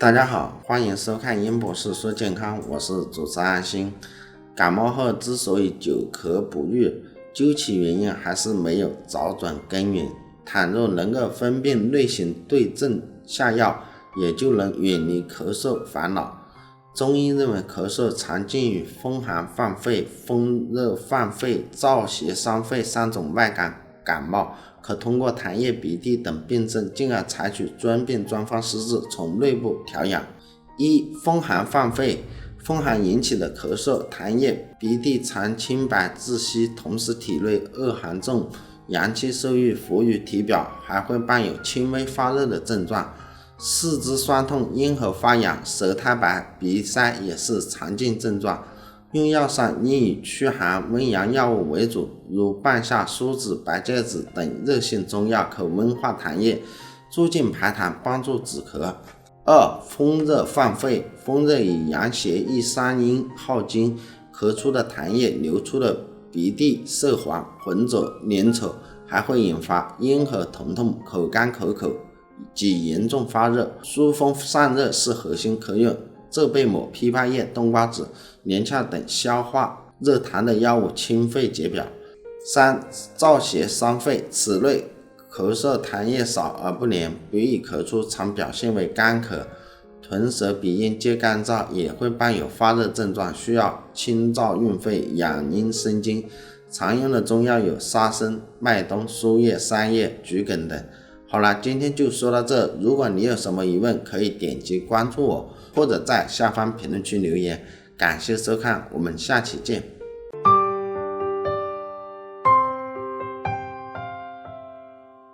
大家好，欢迎收看殷博士说健康，我是主持人安心。感冒后之所以久咳不愈，究其原因还是没有找准根源。倘若能够分辨类型对症下药，也就能远离咳嗽烦恼。中医认为咳嗽常见于风寒犯肺、风热犯肺、燥邪伤肺三种外感冒，可通过痰液、鼻涕等病症，进而采取专病专方施治，从内部调养。一、风寒犯肺。风寒引起的咳嗽，痰液、鼻涕常清白窒息，同时体内恶寒重，阳气受郁，浮于体表，还会伴有轻微发热的症状。四肢酸痛、咽喉发痒、舌苔白、鼻塞也是常见症状。用药上应以驱寒温阳药物为主，如半夏、苏子、白芥子等热性中药，可温化痰液，促进排痰，帮助止咳。二、风热犯肺。风热以阳邪易伤阴耗精，咳出的痰液、流出的鼻涕色黄、浑浊、粘稠，还会引发咽喉疼痛、口干口渴及严重发热。疏风散热是核心，可用浙贝母、枇杷叶、冬瓜子、连翘等消化热痰的药物清肺解表。三、燥邪伤肺。此类咳嗽痰液少而不黏，不易咳出，常表现为干咳，唇舌鼻咽皆干燥，也会伴有发热症状，需要清燥运肺、养阴生津。常用的中药有沙参、麦冬、苏叶、山叶、桔梗等。好了，今天就说到这。如果你有什么疑问，可以点击关注我，或者在下方评论区留言。感谢收看，我们下期见。